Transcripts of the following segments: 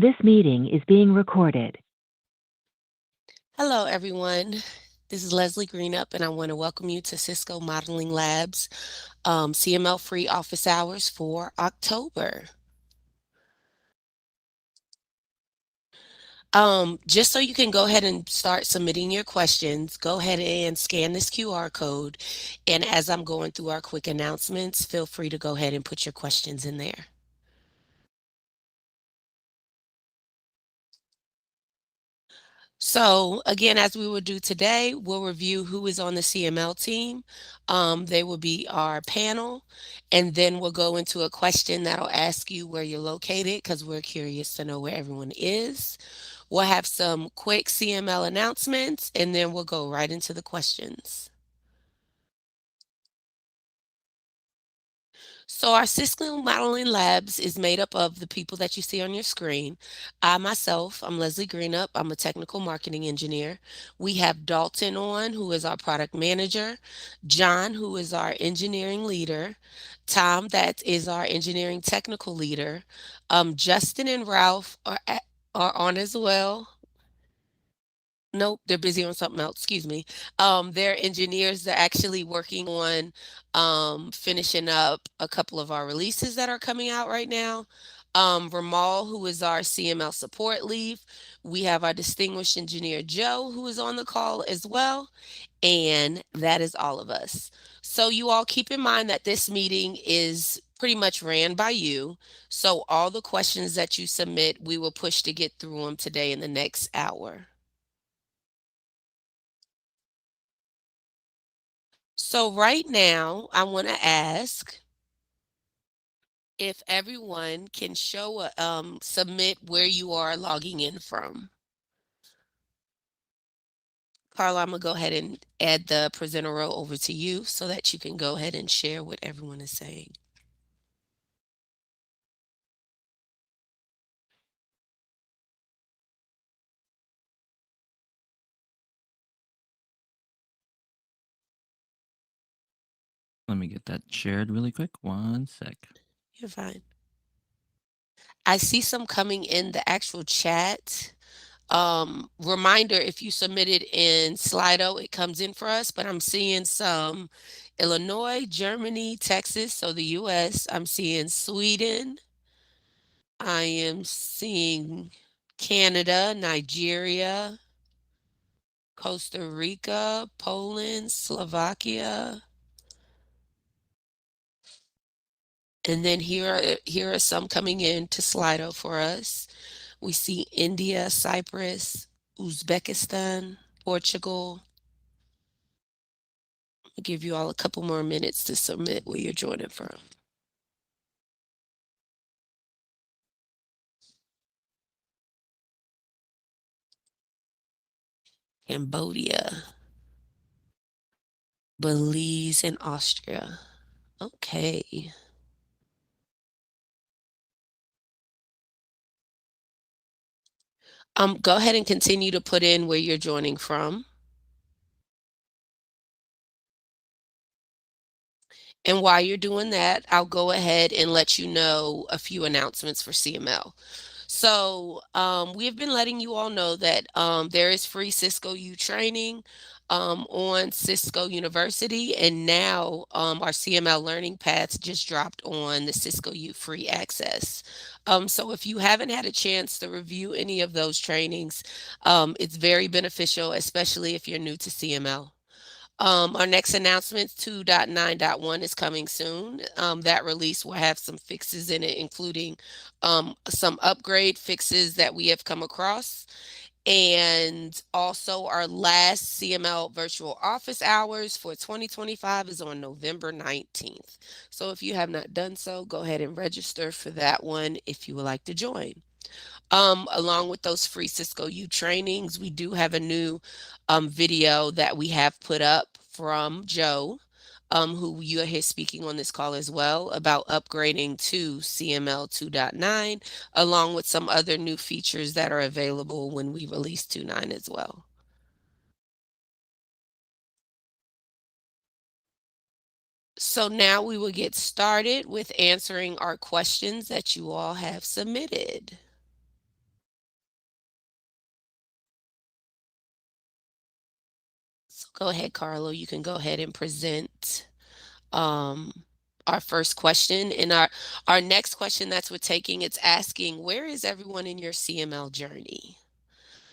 This meeting is being recorded. Hello, everyone. This is Leslie Greenup, and I want to welcome you to Cisco Modeling Labs CML free office hours for October. Just so you can go ahead and start submitting your questions, go ahead and scan this QR code. And as I'm going through our quick announcements, feel free to go ahead and put your questions in there. So again, as we will do today, we'll review who is on the CML team. They will be our panel, and then we'll go into a question that'll ask you where you're located because we're curious to know where everyone is. We'll have some quick CML announcements, and then we'll go right into the questions. So our Cisco Modeling Labs is made up of the people that you see on your screen. I'm Leslie Greenup. I'm a technical marketing engineer. We have Dalton on, who is our product manager, John, who is our engineering leader, Tom, that is our engineering technical leader. Justin and Ralph are on as well. Nope, they're busy on something else. Excuse me. They're engineers. They're actually working on finishing up a couple of our releases that are coming out right now. Ramal, who is our CML support lead. We have our distinguished engineer Joe, who is on the call as well. And that is all of us. So you all keep in mind that this meeting is pretty much ran by you. So all the questions that you submit, we will push to get through them today in the next hour. So right now, I want to ask if everyone can submit where you are logging in from. Carla, I'm gonna go ahead and add the presenter role over to you so that you can go ahead and share what everyone is saying. Let me get that shared really quick. One sec. You're fine. I see some coming in the actual chat. Reminder, if you submitted in Slido, it comes in for us, but I'm seeing some Illinois, Germany, Texas, so the US. I'm seeing Sweden. I am seeing Canada, Nigeria, Costa Rica, Poland, Slovakia. And then here are some coming in to Slido for us. We see India, Cyprus, Uzbekistan, Portugal. I'll give you all a couple more minutes to submit where you're joining from. Cambodia, Belize, and Austria. Okay. Go ahead and continue to put in where you're joining from. And while you're doing that, I'll go ahead and let you know a few announcements for CML. So we've been letting you all know that there is free Cisco U training on Cisco University, and now our CML learning paths just dropped on the Cisco U free access. So if you haven't had a chance to review any of those trainings, it's very beneficial, especially if you're new to CML. Our next announcement, 2.9.1, is coming soon. That release will have some fixes in it, including some upgrade fixes that we have come across. And also, our last CML virtual office hours for 2025 is on November 19th. So if you have not done so, go ahead and register for that one if you would like to join. Along with those free Cisco U trainings, we do have a new video that we have put up from Joe, who you are here speaking on this call as well, about upgrading to CML 2.9, along with some other new features that are available when we release 2.9 as well. So now we will get started with answering our questions that you all have submitted. So go ahead, Carlo. You can go ahead and present um, our first question. And our next question that's we're taking, it's asking, where is everyone in your CML journey?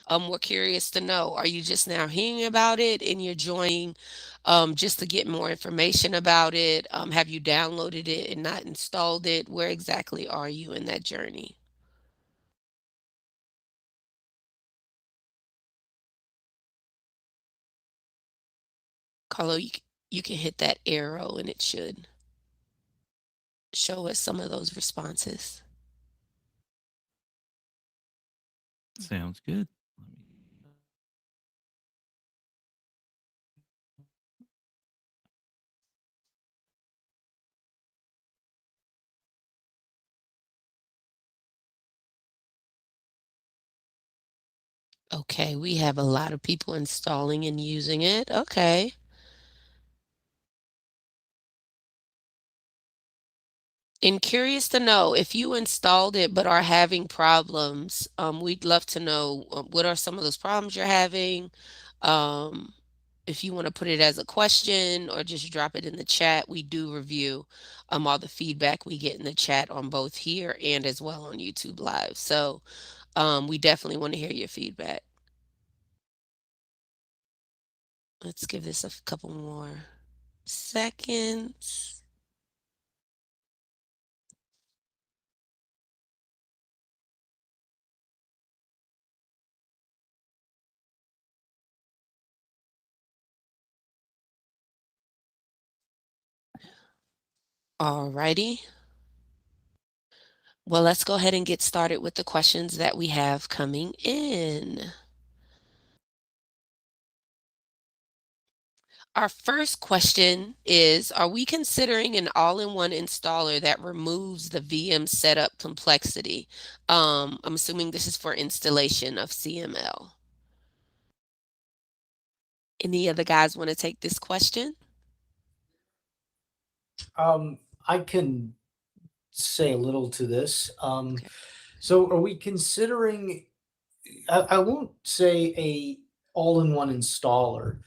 We're curious to know, are you just now hearing about it and you're joining just to get more information about it? Have you downloaded it and not installed it? Where exactly are you in that journey? Carlo, you can hit that arrow and it should show us some of those responses. Sounds good. Okay, we have a lot of people installing and using it. Okay. And curious to know if you installed it but are having problems, we'd love to know what are some of those problems you're having. Um, if you want to put it as a question or just drop it in the chat, we do review all the feedback we get in the chat on both here and as well on YouTube Live. So we definitely want to hear your feedback. Let's give this a couple more seconds. Alrighty. Well, let's go ahead and get started with the questions that we have coming in. Our first question is, are we considering an all-in-one installer that removes the VM setup complexity? I'm assuming this is for installation of CML. Any other guys want to take this question? I can say a little to this. Okay. So are we considering, I won't say a all-in-one installer.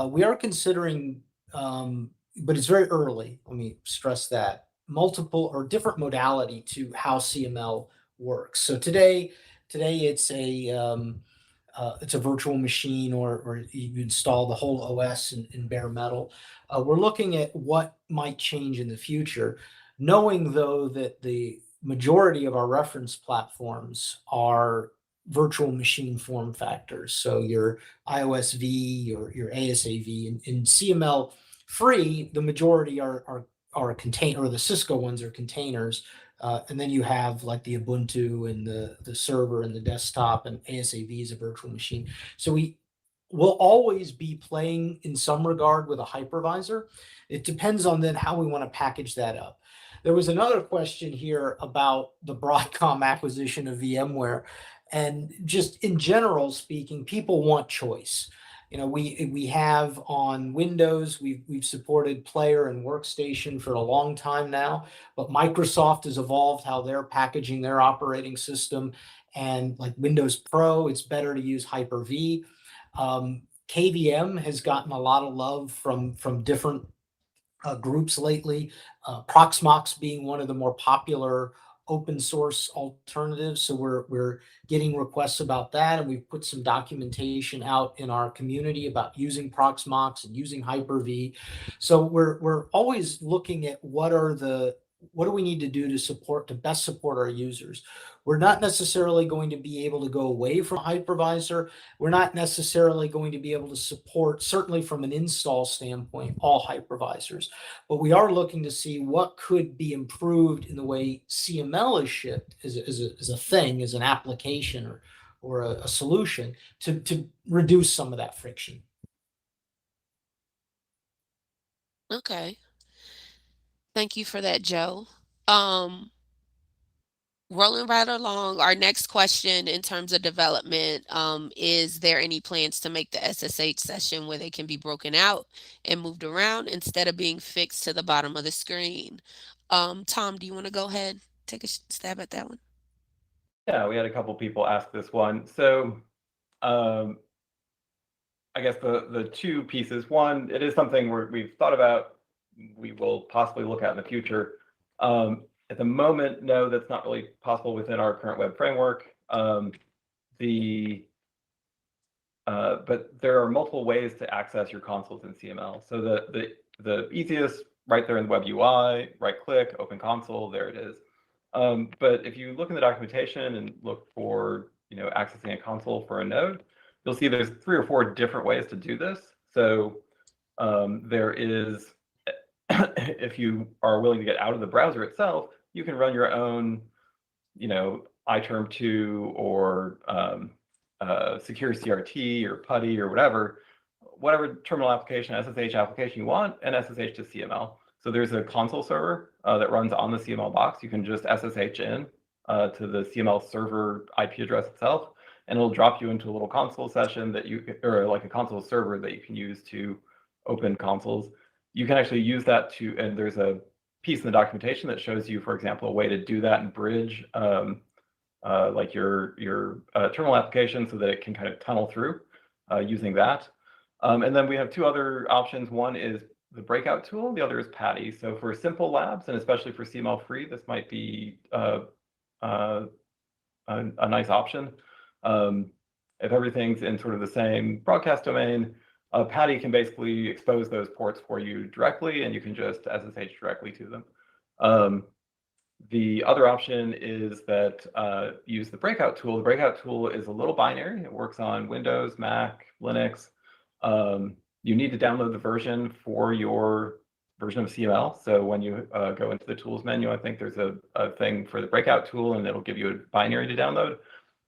We are considering, but it's very early. Let me stress that multiple or different modality to how CML works. So today it's a virtual machine, or you install the whole OS in bare metal. We're looking at what might change in the future, knowing though that the majority of our reference platforms are virtual machine form factors. So your IOSV, your ASAV, and in CML free, the majority are a container, or the Cisco ones are containers. And then you have like the Ubuntu and the server and the desktop, and ASAV is a virtual machine. So we will always be playing in some regard with a hypervisor. It depends on then how we want to package that up. There was another question here about the Broadcom acquisition of VMware. And just in general speaking, people want choice. We have on Windows, we've supported Player and Workstation for a long time now, but Microsoft has evolved how they're packaging their operating system. And like Windows Pro, it's better to use Hyper-V. KVM has gotten a lot of love from different groups lately. Proxmox being one of the more popular open source alternatives. So we're getting requests about that, and we've put some documentation out in our community about using Proxmox and using Hyper-V. So we're always looking at what do we need to do to best support our users. We're not necessarily going to be able to go away from hypervisor. We're not necessarily going to be able to support, certainly from an install standpoint, all hypervisors. But we are looking to see what could be improved in the way CML is shipped as a thing, as an application, or a solution to reduce some of that friction. Okay. Thank you for that, Joe. Um, Rolling right along, our next question in terms of development, is there any plans to make the SSH session where they can be broken out and moved around instead of being fixed to the bottom of the screen? Tom, do you want to go ahead, take a stab at that one? Yeah, we had a couple people ask this one. So, um, I guess the two pieces. One, it is something we've thought about. We will possibly look at in the future. At the moment, no, that's not really possible within our current web framework. But there are multiple ways to access your consoles in CML. So the easiest, right there in the web UI, right-click, open console, there it is. But if you look in the documentation and look for accessing a console for a node, you'll see there's 3 or 4 different ways to do this. So there is, if you are willing to get out of the browser itself, you can run your own, iTerm2 or secure CRT or PuTTY or whatever terminal application, SSH application you want, and SSH to CML. So there's a console server that runs on the CML box. You can just SSH in to the CML server IP address itself, and it'll drop you into a little console session or like a console server that you can use to open consoles. You can actually use that and there's a piece in the documentation that shows you, for example, a way to do that and bridge like your terminal application so that it can kind of tunnel through using that. And then we have 2 other options. One is the breakout tool. The other is PADI. So for simple labs, and especially for CML free, this might be a nice option. If everything's in sort of the same broadcast domain, PADI can basically expose those ports for you directly, and you can just SSH directly to them. The other option is that use the breakout tool. The breakout tool is a little binary. It works on Windows, Mac, Linux. You need to download the version for your version of CML. So when you go into the tools menu, I think there's a thing for the breakout tool, and it'll give you a binary to download.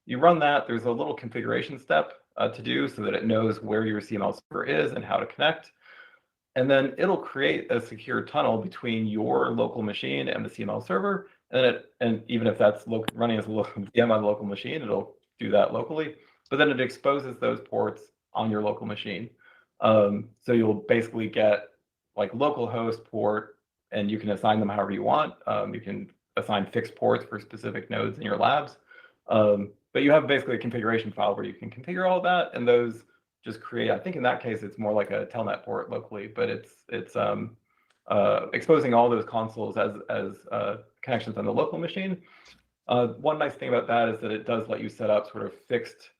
You run that. There's a little configuration step to do so that it knows where your CML server is and how to connect. And then it'll create a secure tunnel between your local machine and the CML server. And even if that's running as a local VM on the local machine, it'll do that locally. But then it exposes those ports on your local machine. So you'll basically get like localhost port, and you can assign them however you want. You can assign fixed ports for specific nodes in your labs. But you have basically a configuration file where you can configure all of that, and those just create, I think in that case, it's more like a telnet port locally, but it's exposing all those consoles as connections on the local machine. One nice thing about that is that it does let you set up sort of fixed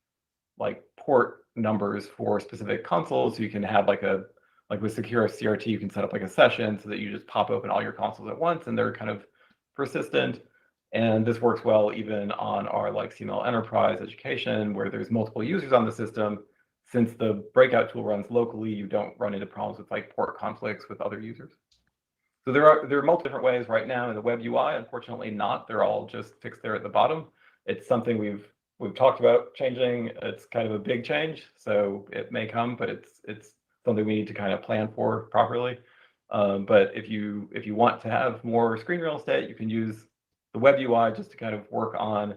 like port numbers for specific consoles. So you can have like with secure CRT, you can set up like a session so that you just pop open all your consoles at once, and they're kind of persistent. And this works well even on our like CML enterprise education, where there's multiple users on the system. Since the breakout tool runs locally, you don't run into problems with like port conflicts with other users. So there are multiple different ways right now in the web UI. Unfortunately, not. They're all just fixed there at the bottom. It's something we've talked about changing. It's kind of a big change, so it may come, but it's something we need to kind of plan for properly. But if you want to have more screen real estate, you can use the web UI just to kind of work on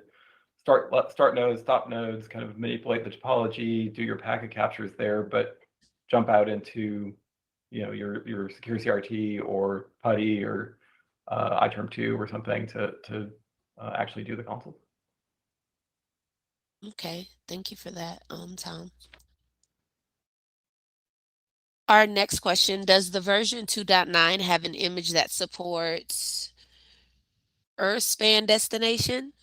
start nodes, stop nodes, kind of manipulate the topology, do your packet captures there, but jump out into your secure CRT or PuTTY or iTerm2 or something to actually do the console. Okay, thank you for that, Tom. Our next question, does the version 2.9 have an image that supports span destination?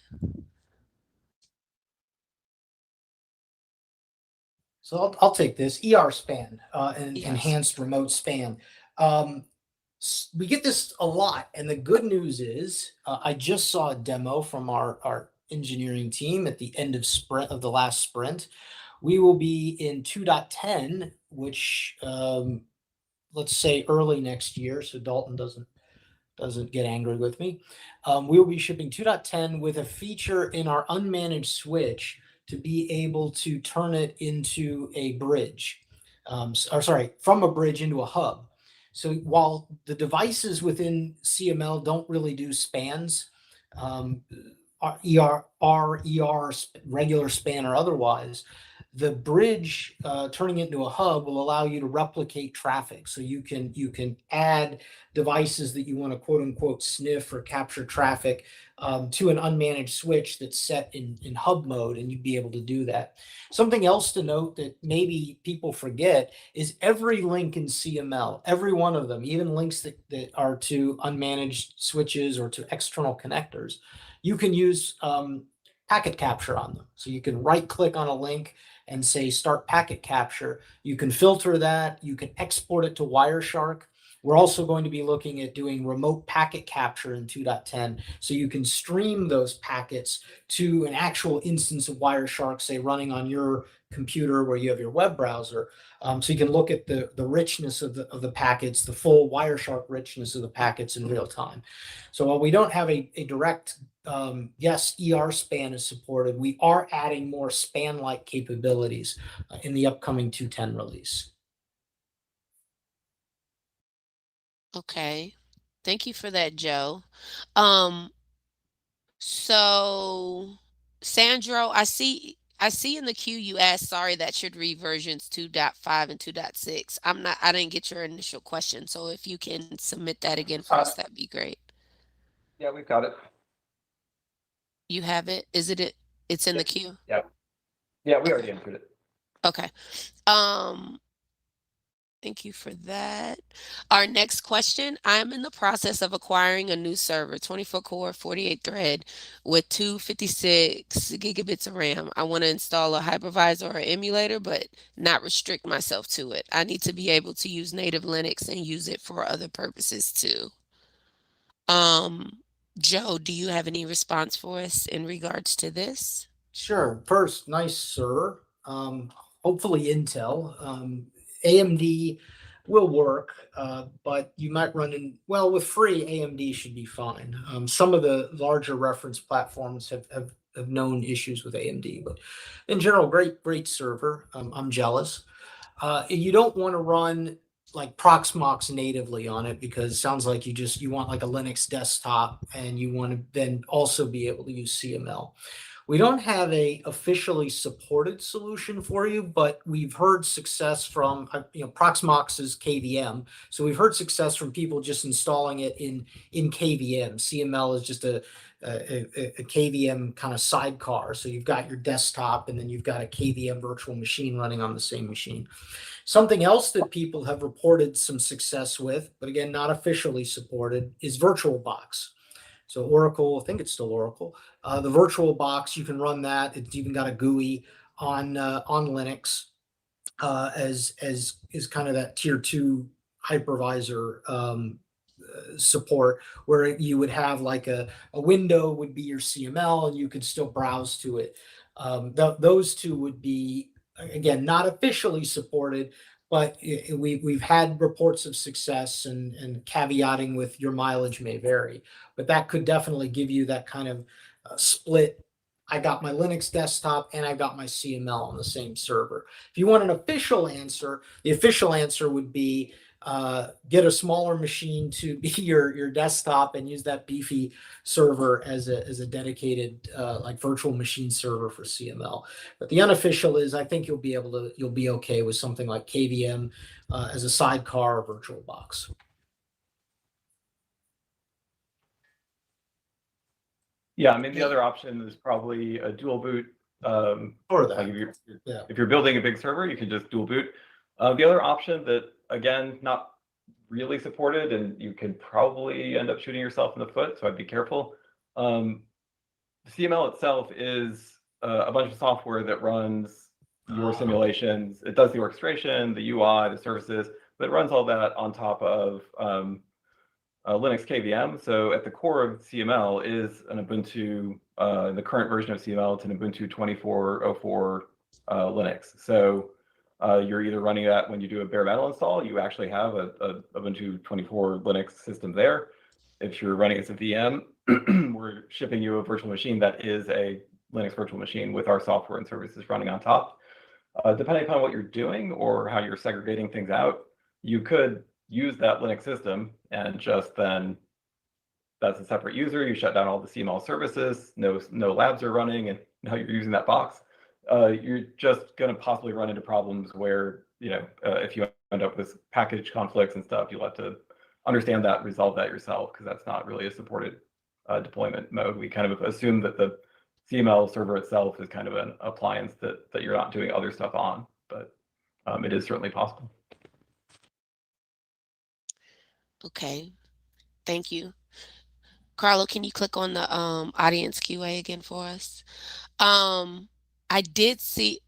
So I'll take this span, and enhanced remote span. We get this a lot, and the good news is I just saw a demo from our engineering team at the end of the last sprint. We will be in 2.10, which let's say early next year, so Dalton doesn't get angry with me. We will be shipping 2.10 with a feature in our unmanaged switch to be able to turn it into a bridge, from a bridge into a hub. So while the devices within CML don't really do spans, ER, regular span or otherwise, The bridge, turning it into a hub, will allow you to replicate traffic. So you can add devices that you want to quote unquote sniff or capture traffic to an unmanaged switch that's set in hub mode, and you'd be able to do that. Something else to note that maybe people forget is every link in CML, every one of them, even links that are to unmanaged switches or to external connectors, you can use packet capture on them. So you can right click on a link and say start packet capture. You can filter that. You can export it to Wireshark. We're also going to be looking at doing remote packet capture in 2.10. So you can stream those packets to an actual instance of Wireshark, say running on your computer where you have your web browser. So you can look at the richness of the packets, the full Wireshark richness of the packets in real time. So while we don't have a direct yes, ER span is supported, we are adding more span-like capabilities in the upcoming 2.10 release. Okay. Thank you for that, Joe. Um, so Sandro, I see in the queue you asked, sorry, that should read versions 2.5 and 2.6. I didn't get your initial question. So if you can submit that again for us, that'd be great. Yeah, we've got it. You have it? It's in the queue? Yeah. Yeah, we already entered it. Okay. Thank you for that. Our next question, I'm in the process of acquiring a new server, 24 core, 48 thread with 256 gigabits of RAM. I want to install a hypervisor or emulator, but not restrict myself to it. I need to be able to use native Linux and use it for other purposes too. Joe, do you have any response for us in regards to this? Sure. First, nice, sir. Hopefully Intel. AMD will work, but you might run in, well, with free, AMD should be fine. Some of the larger reference platforms have known issues with AMD, but in general, great server. I'm jealous. You don't want to run like Proxmox natively on it, because it sounds like you want like a Linux desktop, and you want to then also be able to use CML. We don't have a officially supported solution for you, but we've heard success from, Proxmox is KVM. So we've heard success from people just installing it in KVM. CML is just a KVM kind of sidecar. So you've got your desktop, and then you've got a KVM virtual machine running on the same machine. Something else that people have reported some success with, but again, not officially supported, is VirtualBox. So Oracle, I think it's still Oracle. The VirtualBox, you can run that. It's even got a GUI on Linux as is kind of that tier 2 hypervisor support, where you would have like a window would be your CML, and you could still browse to it. Those two would be, again, not officially supported, but we've had reports of success, and caveating with your mileage may vary, but that could definitely give you that kind of split. I got my Linux desktop and I got my CML on the same server. If you want an official answer, the official answer would be get a smaller machine to be your desktop, and use that beefy server as a dedicated like virtual machine server for CML. But the unofficial is, I think you'll be okay with something like KVM as a sidecar or VirtualBox. Yeah, I mean, the other option is probably a dual boot. Or that. Like if you're building a big server, you can just dual boot. The other option that, again, not really supported, and you can probably end up shooting yourself in the foot, so I'd be careful. The CML itself is a bunch of software that runs your simulations. It does the orchestration, the UI, the services, but it runs all that on top of Linux KVM. So at the core of CML is an Ubuntu, the current version of CML, it's an Ubuntu 24.04 Linux. So you're either running that when you do a bare metal install, you actually have a Ubuntu 24 Linux system there. If you're running as a VM, we're shipping you a virtual machine that is a Linux virtual machine with our software and services running on top. Depending upon what you're doing or how you're segregating things out, you could use that Linux system and just then, that's a separate user. You shut down all the CML services. No labs are running, and now you're using that box. you're just going to possibly run into problems where, if you end up with package conflicts and stuff, you'll have to understand that, resolve that yourself, because that's not really a supported deployment mode. We kind of assume that the CML server itself is kind of an appliance that you're not doing other stuff on, but it is certainly possible. Okay, thank you. Carlo, can you click on the audience QA again for us? I did see,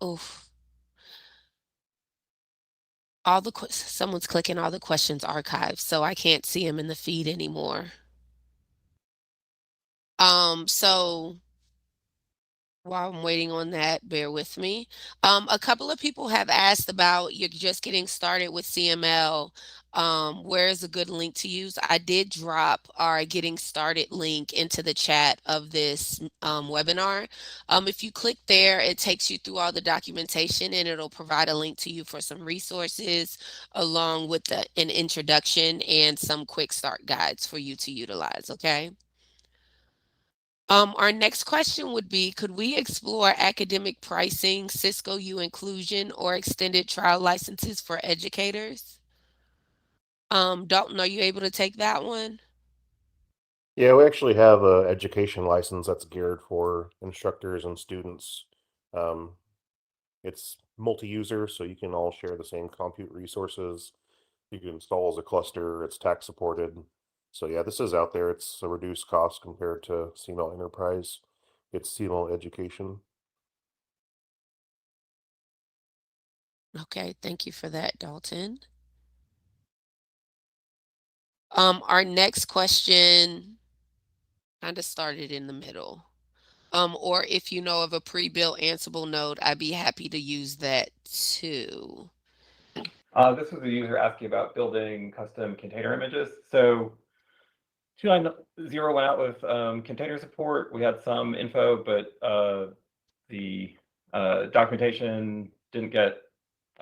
someone's clicking all the questions archived, so I can't see them in the feed anymore. So while I'm waiting on that, bear with me. A couple of people have asked about, you're just getting started with CML. Where is a good link to use? I did drop our getting started link into the chat of this webinar. If you click there, it takes you through all the documentation, and it'll provide a link to you for some resources along with an introduction and some quick start guides for you to utilize, okay? Our next question would be, could we explore academic pricing, Cisco U inclusion, or extended trial licenses for educators? Dalton, are you able to take that one? Yeah, we actually have a education license that's geared for instructors and students. It's multi-user, so you can all share the same compute resources. You can install as a cluster. It's tax supported. So yeah, this is out there. It's a reduced cost compared to CML Enterprise. It's CML Education. Okay, thank you for that, Dalton. Our next question kind of started in the middle. Or if you know of a pre-built Ansible node, I'd be happy to use that too. This was a user asking about building custom container images. So 2.9.0 went out with container support. We had some info, but the documentation didn't get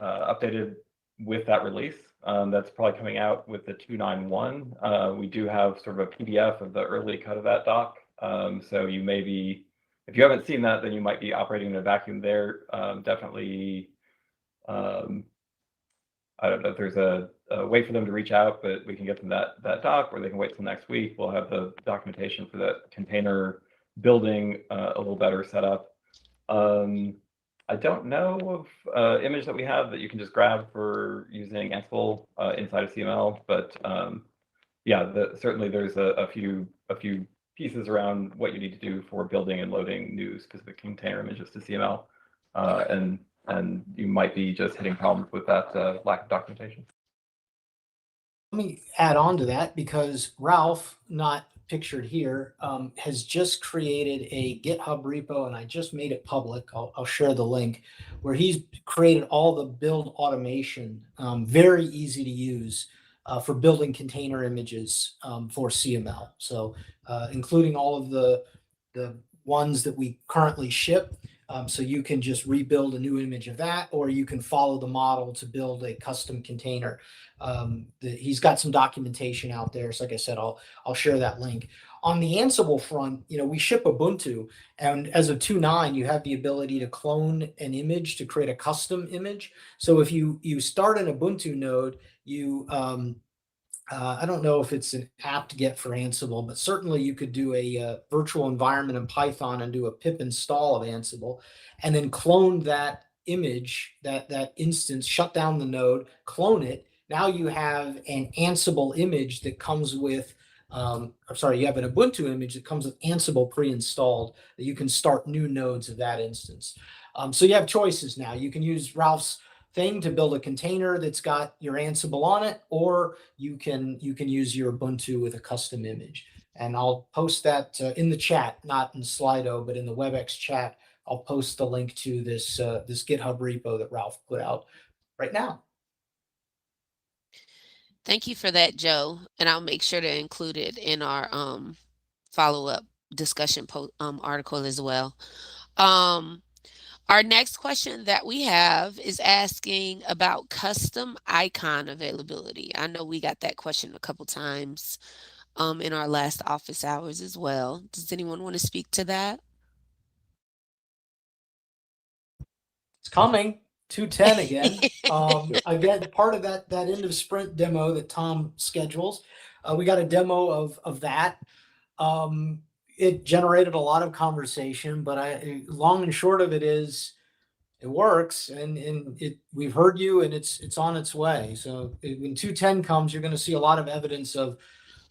updated with that release. That's probably coming out with the 2.9.1. We do have sort of a PDF of the early cut of that doc. So you may be, if you haven't seen that, then you might be operating in a vacuum there. Definitely, I don't know if there's a way for them to reach out, but we can get them that doc, or they can wait till next week. We'll have the documentation for that container building a little better set up. I don't know of image that we have that you can just grab for using Ansible inside of CML, but yeah, certainly there's a few pieces around what you need to do for building and loading new specific container images to CML, and you might be just hitting problems with that lack of documentation. Let me add on to that, because Ralph, not pictured here, has just created a GitHub repo, and I just made it public. I'll share the link, where he's created all the build automation, very easy to use for building container images for CML. So including all of the ones that we currently ship. So you can just rebuild a new image of that, or you can follow the model to build a custom container. He's got some documentation out there. So like I said, I'll share that link. On the Ansible front, we ship Ubuntu, and as of 2.9, you have the ability to clone an image to create a custom image. So if you start an Ubuntu node, you I don't know if it's an apt-get for Ansible, but certainly you could do a virtual environment in Python and do a pip install of Ansible, and then clone that image, that instance, shut down the node, clone it. Now you have an Ansible image that comes with, you have an Ubuntu image that comes with Ansible pre-installed, that you can start new nodes of that instance. So you have choices now. You can use Ralph's thing to build a container that's got your Ansible on it, or you can use your Ubuntu with a custom image. And I'll post that in the chat, not in Slido, but in the WebEx chat. I'll post the link to this GitHub repo that Ralph put out right now. Thank you for that, Joe. And I'll make sure to include it in our follow-up discussion article as well. Our next question that we have is asking about custom icon availability. I know we got that question a couple times in our last office hours as well. Does anyone want to speak to that? It's coming. 210 again. Again, part of that end of sprint demo that Tom schedules. We got a demo of that. It generated a lot of conversation, but long and short of it is it works, and we've heard you, and it's on its way. So when 210 comes, you're going to see a lot of evidence of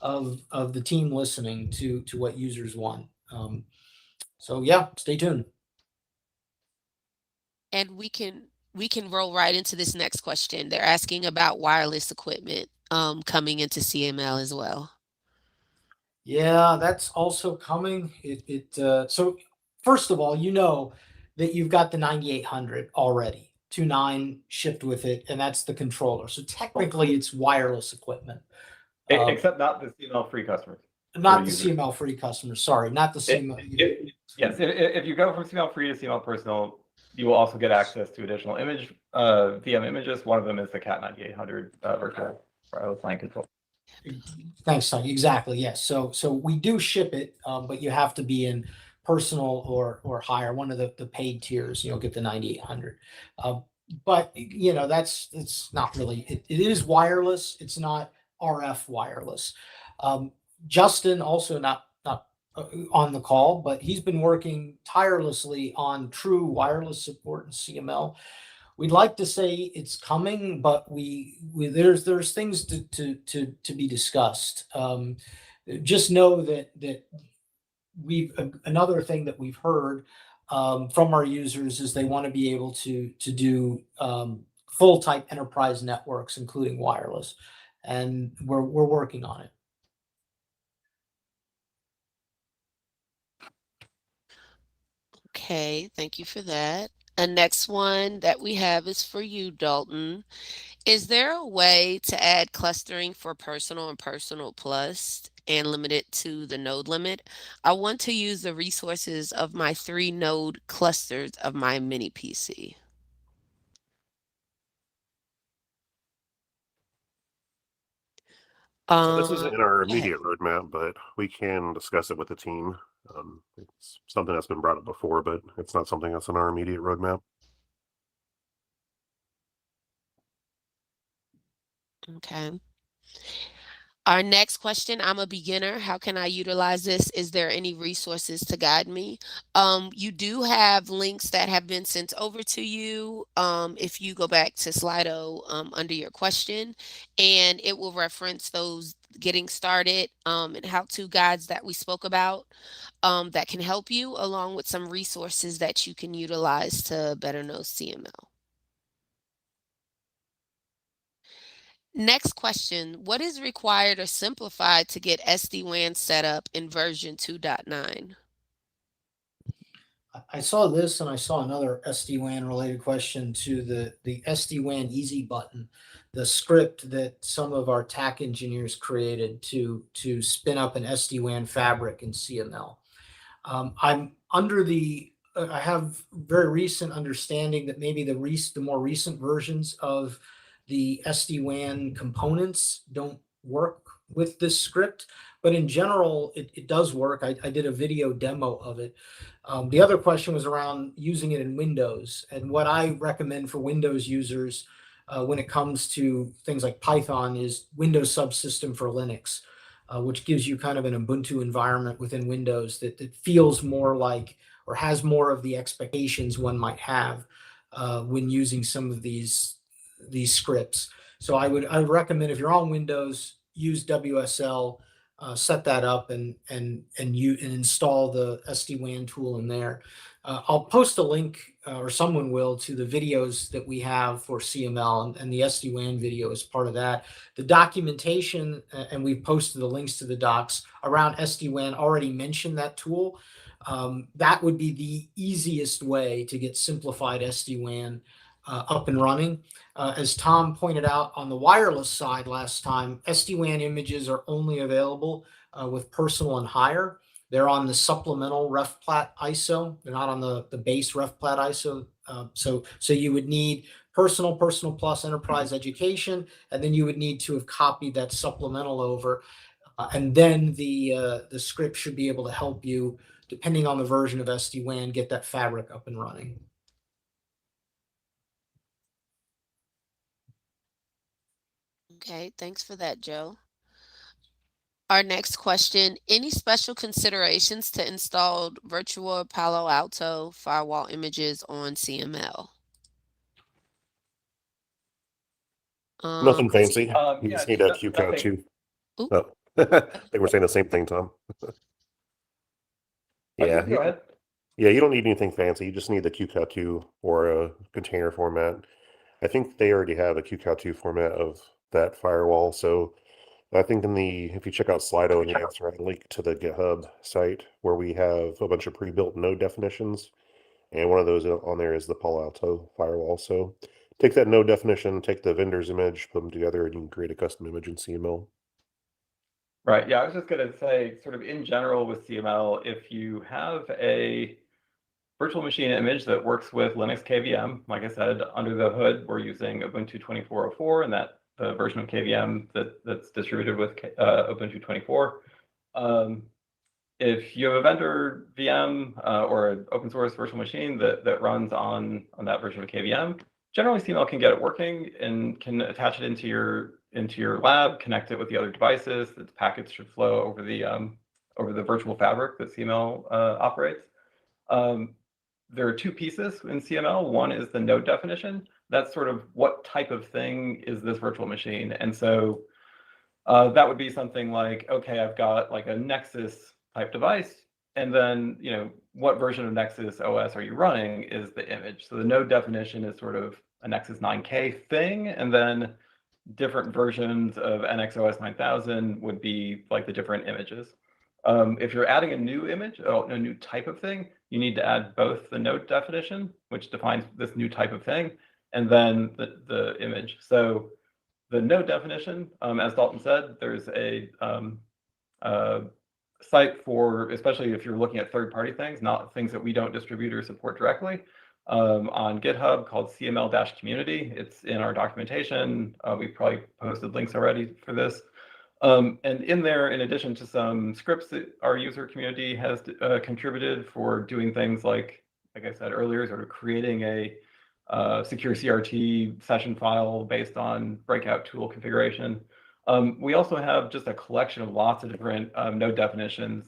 the team listening to what users want. So yeah, stay tuned. And we can roll right into this next question. They're asking about wireless equipment coming into CML as well. Yeah, that's also coming. So first of all, you know that you've got the 9800 already, 2.9 shipped with it, and that's the controller. So technically, it's wireless equipment. Except not the CML free customers. Not the CML free customers. Sorry, not the CML. Yes, if you go from CML free to CML personal, you will also get access to additional VM images. One of them is the CAT 9800 virtual wireless LAN control. Thanks, Sonny. Exactly. Yes. So we do ship it, but you have to be in personal or higher, one of the paid tiers. You'll get the 9800. But it's not really. It is wireless. It's not RF wireless. Justin also not on the call, but he's been working tirelessly on true wireless support in CML. We'd like to say it's coming, but there's things to be discussed. Just know that another thing that we've heard from our users is they want to be able to do full type enterprise networks, including wireless, and we're working on it. Okay, thank you for that. The next one that we have is for you, Dalton. Is there a way to add clustering for personal and personal plus and limit it to the node limit? I want to use the resources of my 3 node clusters of my mini PC. So this isn't in our Go ahead. immediate roadmap, but we can discuss it with the team. It's something that's been brought up before, but it's not something that's in our immediate roadmap. Okay. Our next question, I'm a beginner. How can I utilize this? Is there any resources to guide me? You do have links that have been sent over to you. If you go back to Slido under your question, and it will reference those getting started and how-to guides that we spoke about that can help you, along with some resources that you can utilize to better know CML. Next question, what is required or simplified to get SD-WAN set up in version 2.9? I saw this and I saw another SD-WAN related question to the SD-WAN easy button, the script that some of our TAC engineers created to spin up an SD-WAN fabric in CML. I have very recent understanding that maybe the more recent versions of the SD-WAN components don't work with this script, but in general, it does work. I did a video demo of it. The other question was around using it in Windows, and what I recommend for Windows users when it comes to things like Python is Windows Subsystem for Linux, which gives you kind of an Ubuntu environment within Windows that feels more like or has more of the expectations one might have when using some of these scripts. So I would recommend if you're on Windows, use WSL, set that up and install the SD-WAN tool in there. I'll post a link, or someone will, to the videos that we have for CML, and the SD-WAN video is part of that. The documentation, and we've posted the links to the docs around SD-WAN, already mentioned that tool. That would be the easiest way to get simplified SD-WAN up and running. As Tom pointed out on the wireless side last time, SD-WAN images are only available with personal and higher. They're on the supplemental RefPlat ISO. They're not on the base RefPlat ISO. So you would need personal plus enterprise education, and then you would need to have copied that supplemental over. And then the script should be able to help you, depending on the version of SD-WAN, get that fabric up and running. Okay, thanks for that, Joe. Our next question, any special considerations to install virtual Palo Alto firewall images on CML? Nothing fancy. You Yeah, just need a Q count nothing. too. Oop. Oh, I think we're saying the same thing, Tom. Yeah. Go ahead. Yeah, you don't need anything fancy. You just need the QCOW2 or a container format. I think they already have a QCOW2 format of that firewall. So I think if you check out Slido in the answer, I link to the GitHub site where we have a bunch of pre-built node definitions. And one of those on there is the Palo Alto firewall. So take that node definition, take the vendor's image, put them together, and you can create a custom image in CML. Right. Yeah, I was just going to say, sort of in general with CML, if you have a virtual machine image that works with Linux KVM, like I said, under the hood, we're using Ubuntu 24.04, and that the version of KVM that's distributed with Ubuntu 24. If you have a vendor VM or an open source virtual machine that runs on that version of KVM, generally CML can get it working and can attach it into your lab, connect it with the other devices. The packets should flow over the virtual fabric that CML operates. There are two pieces in CML. One is the node definition. That's sort of what type of thing is this virtual machine. And so that would be something like, okay, I've got like a Nexus type device. And then, what version of Nexus OS are you running is the image. So the node definition is sort of a Nexus 9K thing. And then different versions of NXOS 9000 would be like the different images. If you're adding a new image, a new type of thing, you need to add both the node definition, which defines this new type of thing, and then the image. So the node definition, as Dalton said, there's a site for, especially if you're looking at third-party things, not things that we don't distribute or support directly, on GitHub called CML-community. It's in our documentation. We've probably posted links already for this. And in there, in addition to some scripts that our user community has contributed for doing things like I said earlier, sort of creating a secure CRT session file based on breakout tool configuration. We also have just a collection of lots of different node definitions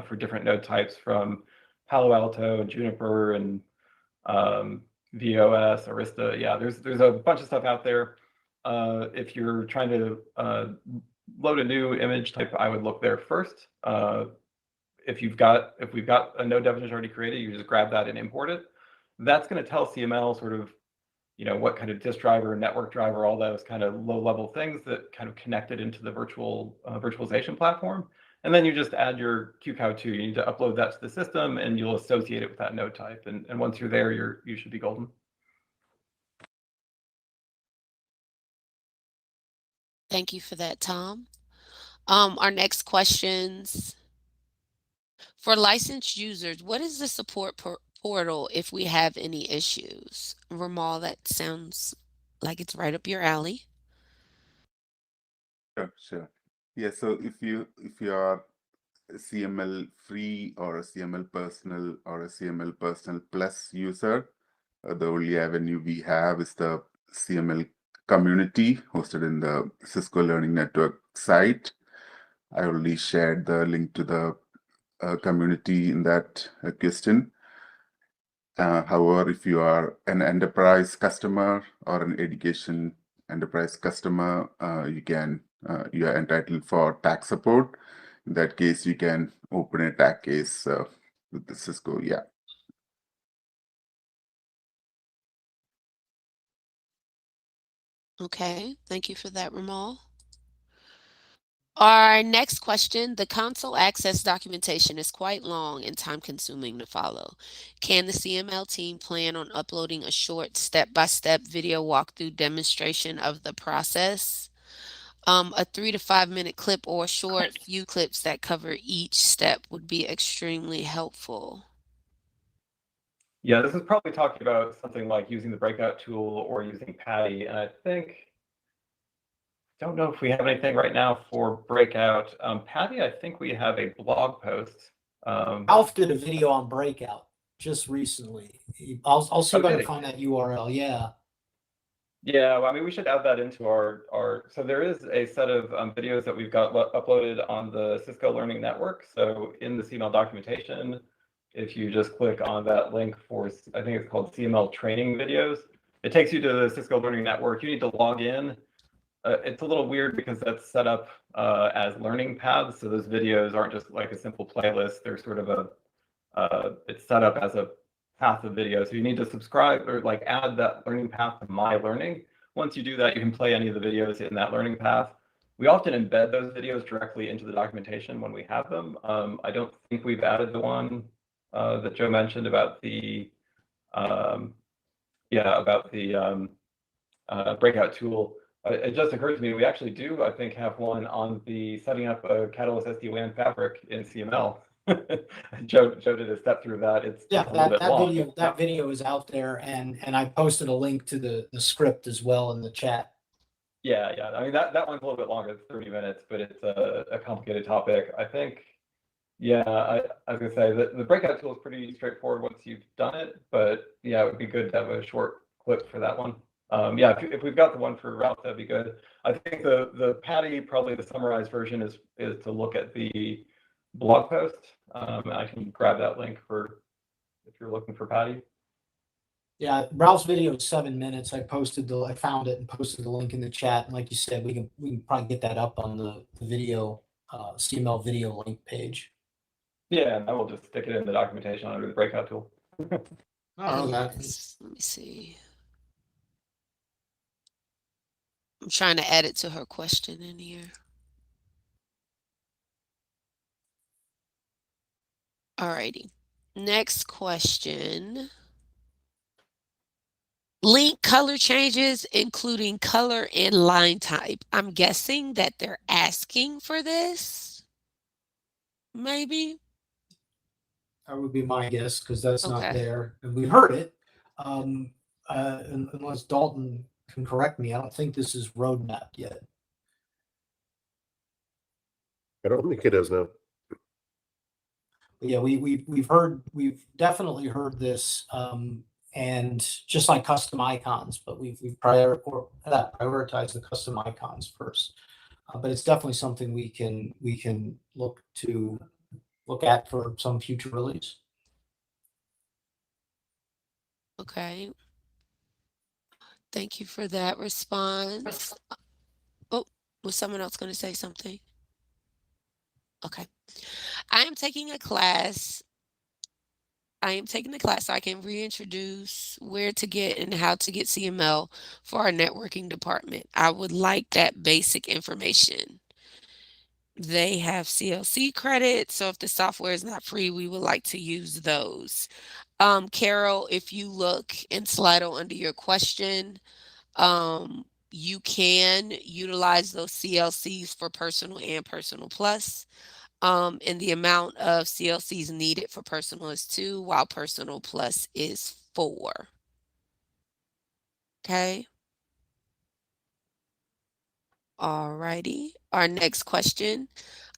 for different node types from Palo Alto and Juniper and VOS, Arista. Yeah, there's a bunch of stuff out there. If you're trying to load a new image type, I would look there first. If we've got a node definition already created, you just grab that and import it. That's going to tell CML sort of, what kind of disk driver, network driver, all those kind of low-level things that kind of connect it into the virtualization platform. And then you just add your QCOW2. You need to upload that to the system, and you'll associate it with that node type. And once you're there, you should be golden. Thank you for that, Tom. Our next questions. For licensed users, what is the support portal if we have any issues? Ramal, that sounds like it's right up your alley. Sure. Yeah, so if you are a CML free or a CML personal or a CML personal plus user, the only avenue we have is the CML community hosted in the Cisco Learning Network site. I already shared the link to the community in that question. However, if you are an enterprise customer or an education enterprise customer, you are entitled for tax support. In that case, you can open a tax case with the Cisco. Yeah. Okay, thank you for that, Ramal. Our next question, the console access documentation is quite long and time-consuming to follow. Can the CML team plan on uploading a short step-by-step video walkthrough demonstration of the process? A 3 to 5 minute clip or short few clips that cover each step would be extremely helpful. Yeah, this is probably talking about something like using the breakout tool or using PADI. And I don't know if we have anything right now for breakout. PADI, I think we have a blog post. Alf did a video on breakout just recently. I'll see if I can really? find that URL. Yeah. Yeah, well, I mean, we should add that into our. So there is a set of videos that we've got uploaded on the Cisco Learning Network. So in the CML documentation, if you just click on that link for, I think it's called CML training videos, it takes you to the Cisco Learning Network. You need to log in. It's a little weird because that's set up as learning paths. So those videos aren't just like a simple playlist. They're sort of it's set up as a path of video. So you need to subscribe or like add that learning path to My Learning. Once you do that, you can play any of the videos in that learning path. We often embed those videos directly into the documentation when we have them. I don't think we've added the one that Joe mentioned about the breakout tool. It just occurred to me, we actually do, I think, have one on the setting up a Catalyst SD-WAN fabric in CML. Joe did a step through that. It's Yeah, a little bit long. that video is out there, and I posted a link to the script as well in the chat. Yeah. I mean, that one's a little bit longer, it's 30 minutes, but it's a complicated topic. I think, yeah, I was gonna say that the breakout tool is pretty straightforward once you've done it, but yeah, it would be good to have a short clip for that one. Yeah, if we've got the one for Ralph, that'd be good. I think the Patty, probably the summarized version is to look at the blog post. I can grab that link for if you're looking for Patty. Yeah, Ralph's video is 7 minutes. I found it and posted the link in the chat. And like you said, we can probably get that up on the video CML video link page. Yeah, and I will just stick it in the documentation under the breakout tool. Oh, Let me see. I'm trying to add it to her question in here. Alrighty. Next question. Link color changes, including color and line type. I'm guessing that they're asking for this. Maybe. That would be my guess, because that's not Okay. there. And we've heard it. Unless Dalton can correct me, I don't think this is roadmap yet. I don't think it is, no. But yeah, we've definitely heard this, and just like custom icons, but we've prioritized the custom icons first. But it's definitely something we can look at for some future release. Okay. Thank you for that response. Oh, was someone else going to say something? Okay. I am taking a class so I can reintroduce where to get and how to get CML for our networking department. I would like that basic information. They have CLC credits, so if the software is not free, we would like to use those. Carol, if you look in Slido under your question, you can utilize those CLCs for Personal and Personal Plus. And the amount of CLCs needed for Personal is 2, while Personal Plus is 4. Okay. Alrighty. Our next question.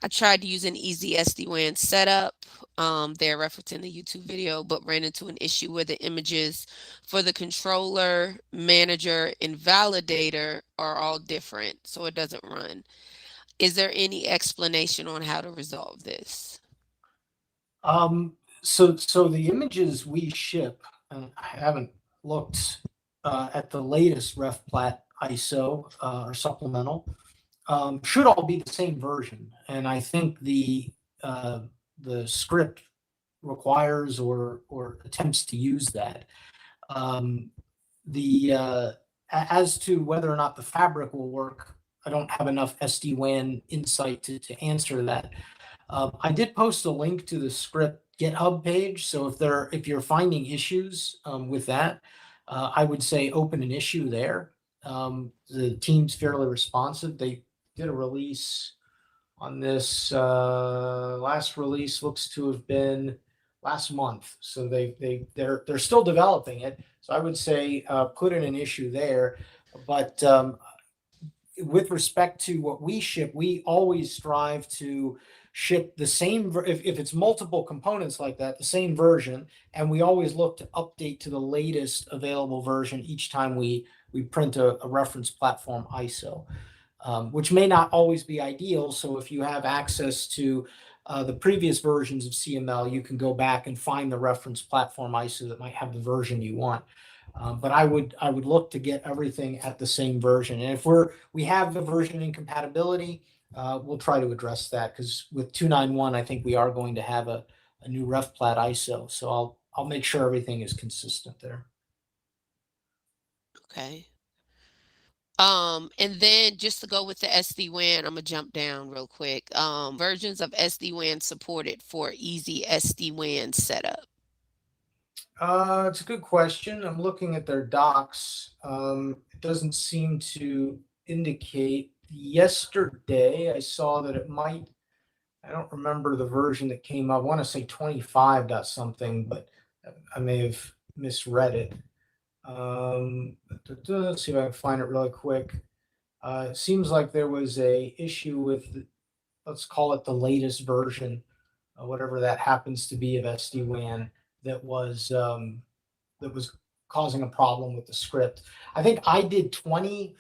I tried to use an easy SD-WAN setup. They're referencing the YouTube video, but ran into an issue where the images for the controller, manager, and validator are all different, so it doesn't run. Is there any explanation on how to resolve this? So the images we ship, and I haven't looked at the latest RefPlat ISO or supplemental, should all be the same version. And I think the script requires or attempts to use that. As to whether or not the fabric will work, I don't have enough SD-WAN insight to answer that. I did post a link to the script GitHub page, so if you're finding issues with that, I would say open an issue there. The team's fairly responsive. They did a release on this. Last release looks to have been last month, so they're still developing it. So I would say put in an issue there. But with respect to what we ship, we always strive to ship the same, if it's multiple components like that, the same version, and we always look to update to the latest available version each time we print a reference platform ISO, which may not always be ideal. So if you have access to the previous versions of CML, you can go back and find the reference platform ISO that might have the version you want. But I would look to get everything at the same version. And if we have the version incompatibility, we'll try to address that, because with 291, I think we are going to have a new ref plat ISO. So I'll make sure everything is consistent there. Okay. And then just to go with the SD-WAN, I'm gonna jump down real quick. Versions of SD-WAN supported for easy SD-WAN setup. It's a good question. I'm looking at their docs. It doesn't seem to indicate. Yesterday, I saw that it might. I don't remember the version that came up. I want to say 25 dot something, but I may have misread it. Let's see if I can find it really quick. It seems like there was a issue with, let's call it the latest version, whatever that happens to be, of SD-WAN, that was causing a problem with the script. I think I did 20.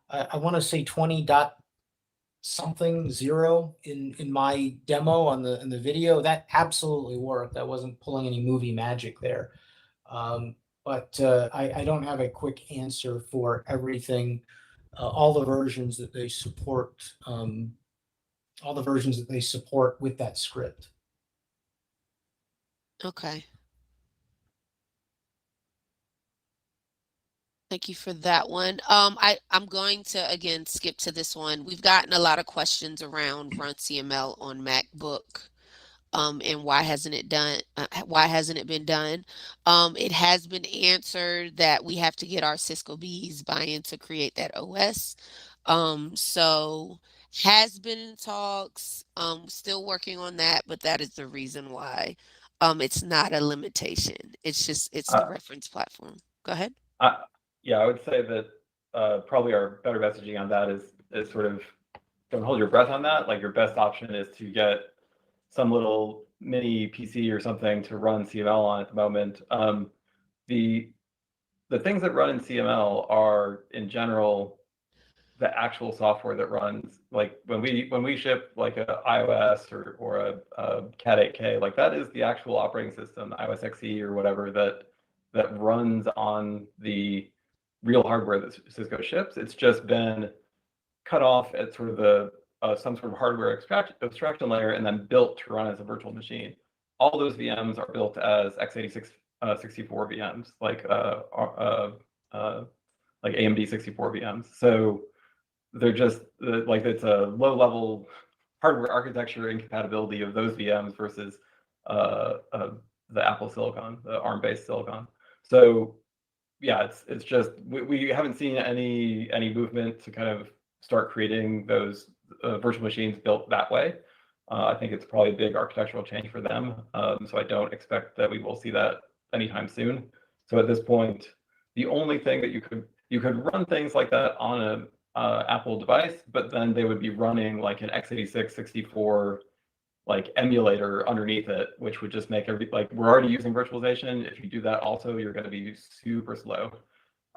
I want to say 20 dot something 0 in my demo in the video. That absolutely worked. I wasn't pulling any movie magic there. But I don't have a quick answer for everything, all the versions that they support, with that script. Okay. Thank you for that one. I'm going to again skip to this one. We've gotten a lot of questions around Run CML on MacBook. And why hasn't it been done? It has been answered that we have to get our Cisco Bs buy-in to create that OS. So has been in talks, still working on that, but that is the reason why. It's not a limitation. It's the reference platform. Go ahead. Yeah, I would say that probably our better messaging on that is sort of, don't hold your breath on that. Like, your best option is to get some little mini PC or something to run CML on at the moment. The things that run in CML are, in general, the actual software that runs. Like, when we ship like a iOS or a Cat 8K, like, that is the actual operating system, iOS XE or whatever, that runs on the real hardware that Cisco ships. It's just been cut off at sort of the some sort of hardware abstraction layer and then built to run as a virtual machine. All those VMs are built as x86 64 VMs, like AMD 64 VMs. So they're just like, it's a low level hardware architecture incompatibility of those VMs versus the Apple silicon, the ARM based silicon. So yeah, it's just we haven't seen any movement to kind of start creating those virtual machines built that way. I think it's probably a big architectural change for them. So I don't expect that we will see that anytime soon. So at this point, the only thing that you could run things like that on a Apple device, but then they would be running like an x86 64 like emulator underneath it, which would just make like, we're already using virtualization. If you do that also, you're going to be super slow.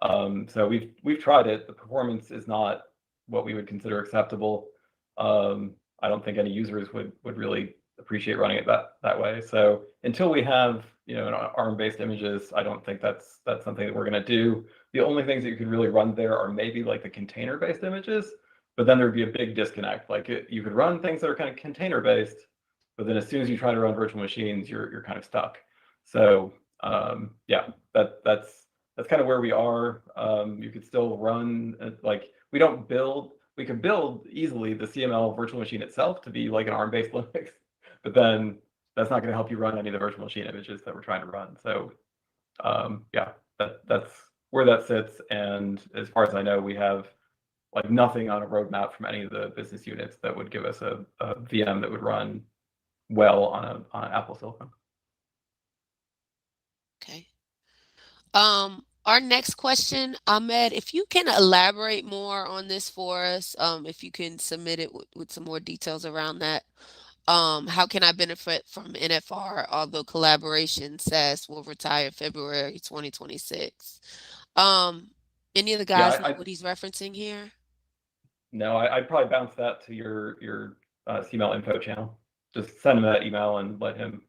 So we've tried it. The performance is not what we would consider acceptable. I don't think any users would really appreciate running it that way. So until we have, ARM-based images, I don't think that's something that we're going to do. The only things that you could really run there are maybe like the container-based images, but then there'd be a big disconnect. Like, you could run things that are kind of container-based, but then as soon as you try to run virtual machines, you're kind of stuck. So yeah, that's kind of where we are. You could still run, like, we could build easily the CML virtual machine itself to be like an ARM-based Linux, but then that's not going to help you run any of the virtual machine images that we're trying to run. So yeah, that's where that sits. And as far as I know, we have like nothing on a roadmap from any of the business units that would give us a VM that would run well on an Apple silicon. Okay. Our next question, Ahmed, if you can elaborate more on this for us, if you can submit it with some more details around that. How can I benefit from NFR, although collaboration SaaS will retire February 2026? Any of the Yeah, guys know what he's referencing here? No, I'd probably bounce that to your CML info channel. Just send him that email and let him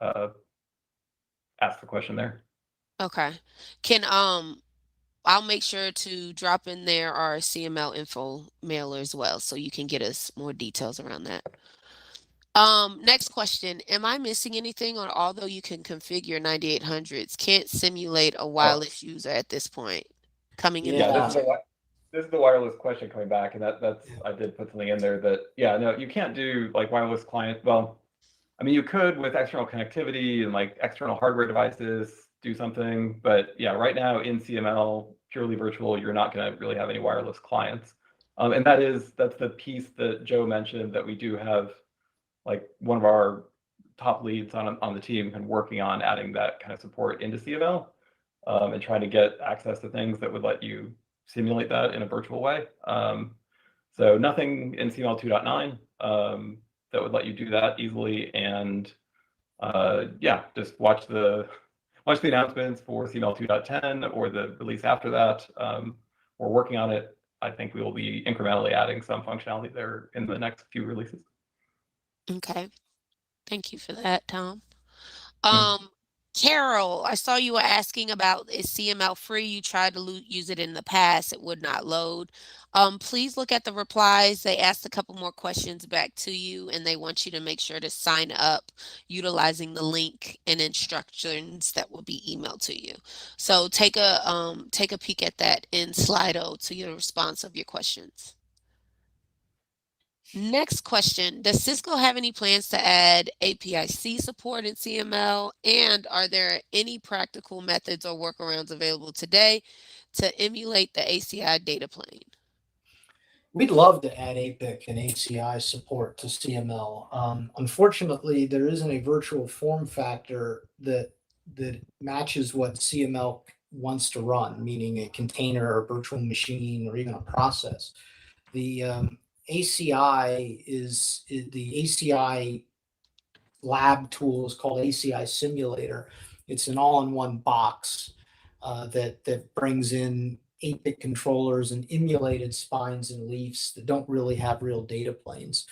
ask the question there. Okay. Can I'll make sure to drop in there our CML info mailer as well, so you can get us more details around that. Next question. Am I missing anything, or although you can configure 9800s, can't simulate a wireless user at this point? Coming in. Yeah, this is the wireless question coming back, and that's I did put something in there that no, you can't do like wireless client. Well, I mean, you could with external connectivity and like external hardware devices do something, but yeah, right now in CML, purely virtual, you're not going to really have any wireless clients. And that's the piece that Joe mentioned that we do have, like one of our top leads on the team and working on adding that kind of support into CML, and trying to get access to things that would let you simulate that in a virtual way. So nothing in CML 2.9 that would let you do that easily. And yeah, just watch the announcements for CML 2.10 or the release after that. We're working on it. I think we will be incrementally adding some functionality there in the next few releases. Okay. Thank you for that, Tom. Yeah. Carol, I saw you were asking about, is CML free? You tried to use it in the past, it would not load. Please look at the replies. They asked a couple more questions back to you, and they want you to make sure to sign up utilizing the link and instructions that will be emailed to you. So take a peek at that in Slido to get a response of your questions. Next question. Does Cisco have any plans to add API-C support in CML? And are there any practical methods or workarounds available today to emulate the ACI data plane? We'd love to add APIC and ACI support to CML. Unfortunately, there isn't a virtual form factor that matches what CML wants to run, meaning a container or virtual machine or even a process. The ACI the ACI lab tool is called ACI Simulator. It's an all-in-one box that brings in APIC controllers and emulated spines and leafs that don't really have real data planes.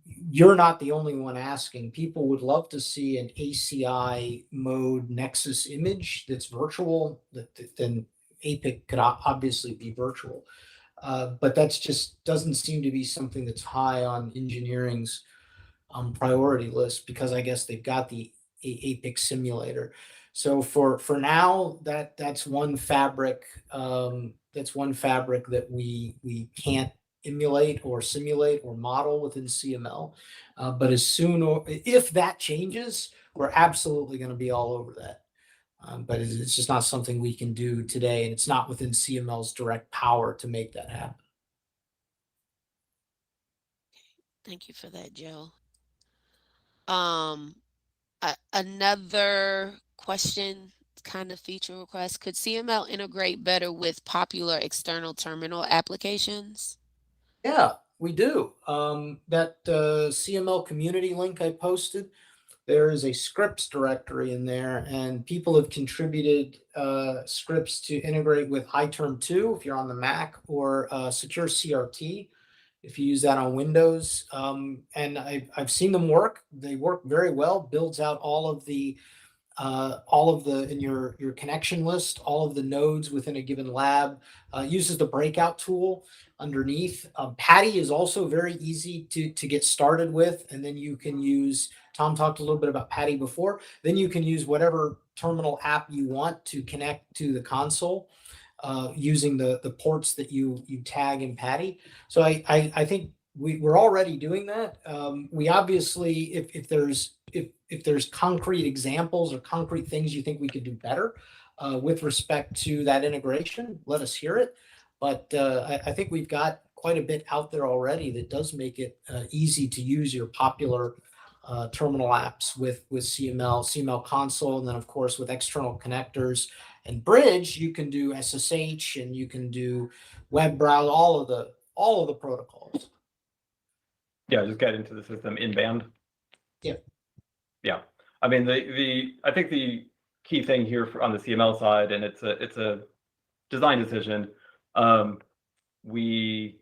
You're not the only one asking. People would love to see an ACI mode Nexus image that's virtual. Then APIC could obviously be virtual. But that's just doesn't seem to be something that's high on engineering's priority list, because I guess they've got the APIC simulator. So for now, that's one fabric that we can't emulate or simulate or model within CML. But if that changes, we're absolutely going to be all over that. But it's just not something we can do today, and it's not within CML's direct power to make that happen. Thank you for that, Joe. Another question, kind of feature request. Could CML integrate better with popular external terminal applications? Yeah, we do. That CML community link I posted, there is a scripts directory in there, and people have contributed scripts to integrate with iTerm2 if you're on the Mac, or Secure CRT if you use that on Windows. And I've seen them work. They work very well. Builds out all of the in your connection list, all of the nodes within a given lab. Uses the breakout tool underneath. Patty is also very easy to get started with, and then you can use. Tom talked a little bit about Patty before. Then you can use whatever terminal app you want to connect to the console, using the ports that you tag in Patty. So I think we're already doing that. We obviously, if there's concrete examples or concrete things you think we could do better with respect to that integration, let us hear it. But I think we've got quite a bit out there already that does make it easy to use your popular terminal apps with CML console, and then of course with external connectors and bridge, you can do SSH and you can do web browser, all of the protocols. just get into the system in band. Yeah. Yeah. I mean, I think the key thing here on the CML side, and it's a design decision. We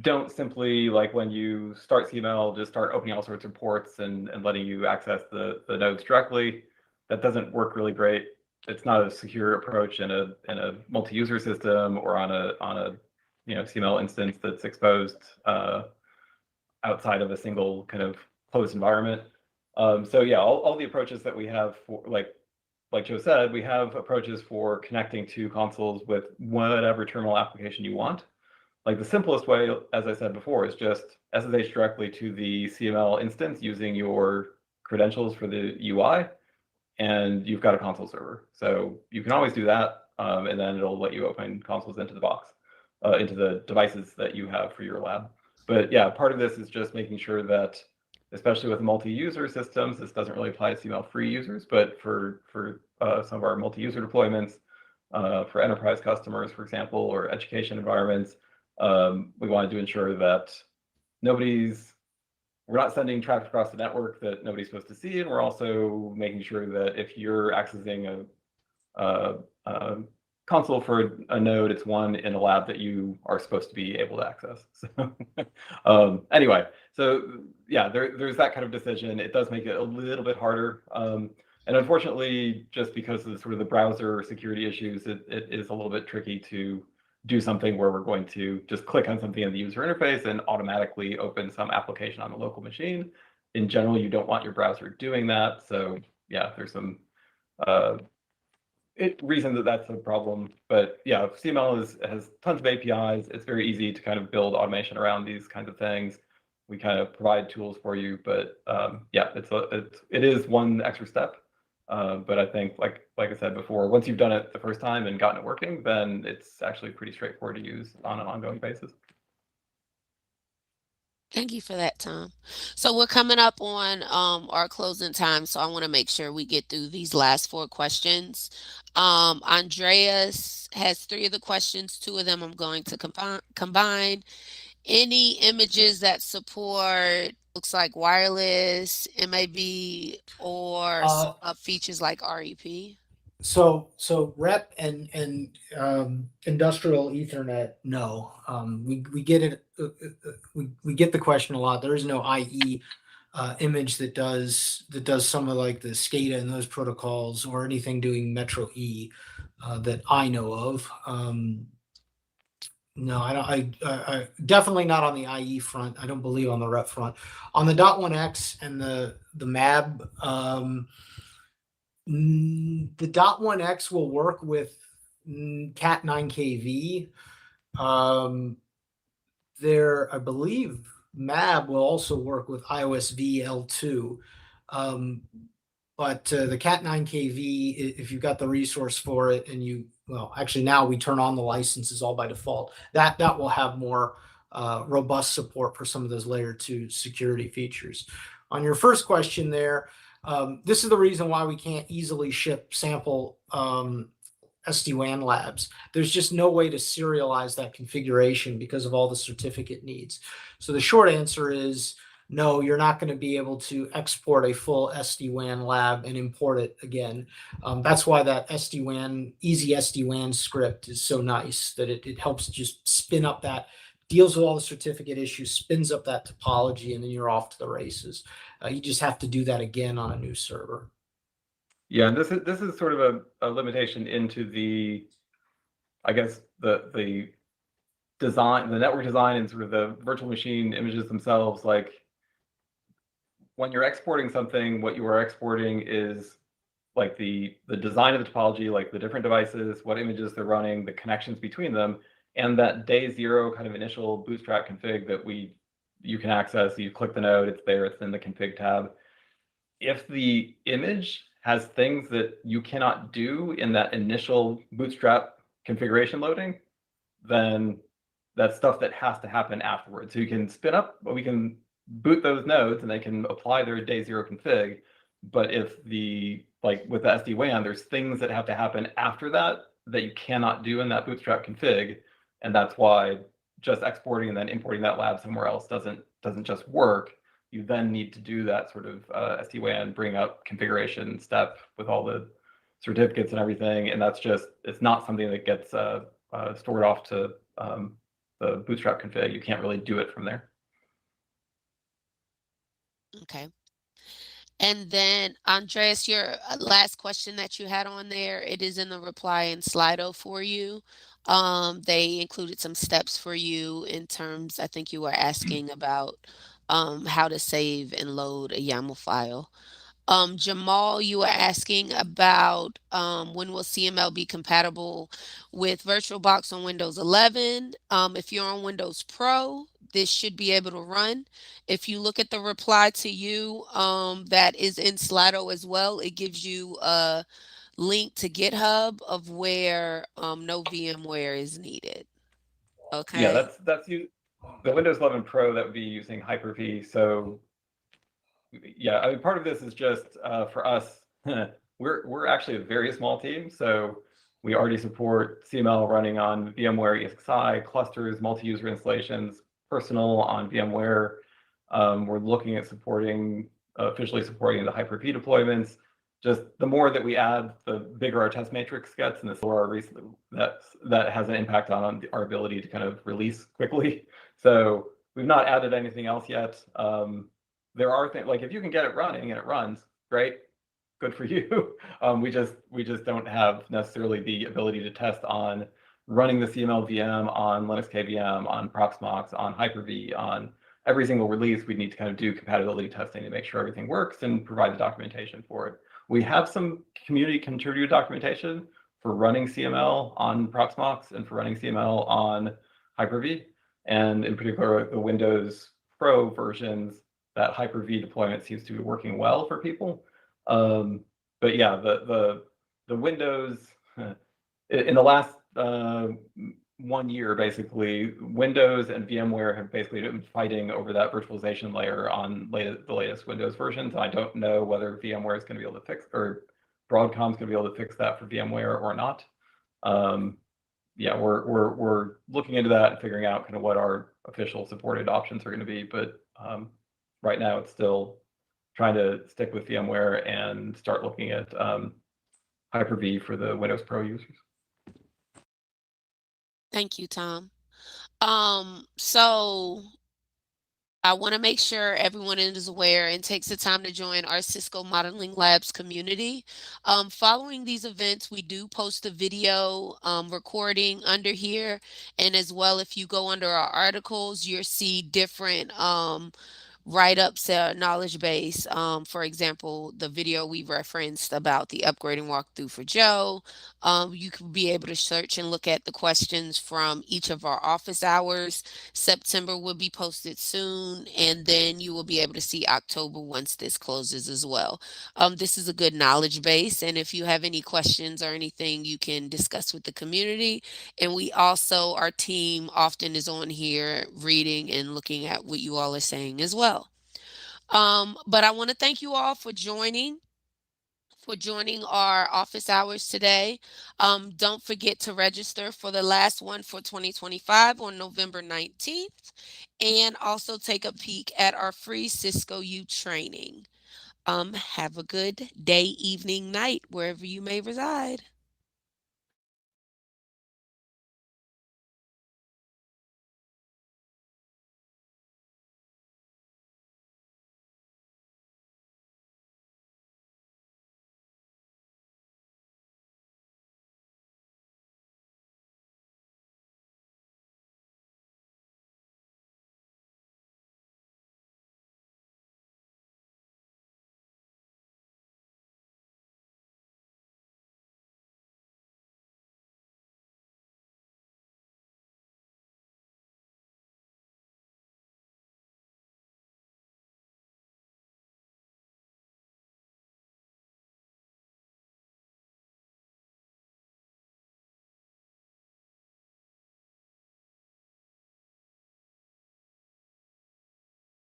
don't simply, like, when you start CML, just start opening all sorts of ports and letting you access the nodes directly. That doesn't work really great. It's not a secure approach in a multi-user system or on a CML instance that's exposed outside of a single kind of closed environment. So yeah, all the approaches that we have for, like Joe said, we have approaches for connecting to consoles with whatever terminal application you want. Like the simplest way, as I said before, is just SSH directly to the CML instance using your credentials for the UI, and you've got a console server. So you can always do that, and then it'll let you open consoles into the box, into the devices that you have for your lab. But yeah, part of this is just making sure that, especially with multi-user systems, this doesn't really apply to CML-free users, but for some of our multi-user deployments, for enterprise customers, for example, or education environments, we wanted to ensure that we're not sending traffic across the network that nobody's supposed to see, and we're also making sure that if you're accessing a console for a node, it's one in a lab that you are supposed to be able to access. So anyway, so yeah, there's that kind of decision. It does make it a little bit harder. And unfortunately, just because of sort of the browser security issues, it is a little bit tricky to do something where we're going to just click on something in the user interface and automatically open some application on the local machine. In general, you don't want your browser doing that. So yeah, there's some reason that that's a problem. But yeah, CML has tons of APIs. It's very easy to kind of build automation around these kinds of things. We kind of provide tools for you, but yeah, it is one extra step. But I think, like I said before, once you've done it the first time and gotten it working, then it's actually pretty straightforward to use on an ongoing basis. Thank you for that, Tom. So we're coming up on our closing time, so I want to make sure we get through these last 4 questions. Andreas has 3 of the questions. 2 of them I'm going to combine. Any images that support, looks like wireless, MAB, or features like REP? So rep and industrial Ethernet, no. We get it. We get the question a lot. There is no IE image that does some of like the SCADA and those protocols or anything doing Metro E that I know of. No, I don't. I definitely not on the IE front. I don't believe on the rep front. On the .1x and the MAB. The .1x will work with Cat 9kV. There, I believe MAB will also work with IOSV L2. But the Cat 9kV, if you've got the resource for it, and actually now we turn on the licenses all by default. That will have more robust support for some of those layer 2 security features. On your first question there. This is the reason why we can't easily ship sample SD-WAN labs. There's just no way to serialize that configuration because of all the certificate needs. So the short answer is no, you're not going to be able to export a full SD-WAN lab and import it again. That's why that SD-WAN, easy SD-WAN script is so nice, that it helps just spin up that, deals with all the certificate issues, spins up that topology, and then you're off to the races. You just have to do that again on a new server. Yeah, and this is sort of a limitation into the, I guess, the design, the network design, and sort of the virtual machine images themselves. Like when you're exporting something, what you are exporting is like the design of the topology, like the different devices, what images they're running, the connections between them, and that day 0 kind of initial bootstrap config that you can access. You click the node, it's there, it's in the config tab. If the image has things that you cannot do in that initial bootstrap configuration loading, then that's stuff that has to happen afterwards. So you can spin up, we can boot those nodes and they can apply their day 0 config. But if like with the SD-WAN, there's things that have to happen after that you cannot do in that bootstrap config. And that's why just exporting and then importing that lab somewhere else doesn't doesn't just work, you then need to do that sort of SD-WAN bring up configuration step with all the certificates and everything, and that's just, it's not something that gets stored off to the Bootstrap config. You can't really do it from there. Okay. And then Andreas, your last question that you had on there, it is in the reply in Slido for you. They included some steps for you in terms, I think you were asking about how to save and load a YAML file. Jamal, you were asking about when will CML be compatible with VirtualBox on Windows 11. If you're on Windows Pro, this should be able to run. If you look at the reply to you that is in Slido as well, it gives you a link to GitHub of where no VMware is needed. Okay. Yeah, that's you. The Windows 11 Pro, that would be using Hyper-V. So yeah, I mean, part of this is just for us. We're actually a very small team, so we already support CML running on VMware ESXi clusters, multi-user installations, personal on VMware. We're looking at officially supporting the Hyper-V deployments. Just the more that we add, the bigger our test matrix gets, and the slower that has an impact on our ability to kind of release quickly. So we've not added anything else yet. There are things like, if you can get it running and it runs, great, good for you. We just don't have necessarily the ability to test on running the CML VM on Linux KVM, on Proxmox, on Hyper-V, on every single release. We need to kind of do compatibility testing to make sure everything works and provide the documentation for it. We have some community contributed documentation for running CML on Proxmox and for running CML on Hyper-V, and in particular the Windows Pro versions. That Hyper-V deployment seems to be working well for people. But yeah, the Windows in the last 1 year, basically, Windows and VMware have basically been fighting over that virtualization layer on the latest Windows versions. I don't know whether VMware is going to be able to fix, or Broadcom's going to be able to fix that for VMware or not. Yeah, we're looking into that and figuring out kind of what our official supported options are going to be, but right now it's still trying to stick with VMware and start looking at Hyper-V for the Windows Pro users. Thank you, Tom. So I want to make sure everyone is aware and takes the time to join our Cisco Modeling Labs community. Following these events, we do post a video recording under here. And as well, if you go under our articles, you'll see different write-ups, knowledge base. For example, the video we referenced about the upgrading walkthrough for Joe. You can be able to search and look at the questions from each of our office hours. September will be posted soon, and then you will be able to see October once this closes as well. This is a good knowledge base, and if you have any questions or anything, you can discuss with the community. And we also, our team often is on here reading and looking at what you all are saying as well. But I want to thank you all for joining our office hours today. Don't forget to register for the last one for 2025 on November 19th, and also take a peek at our free Cisco U training. Have a good day, evening, night, wherever you may reside.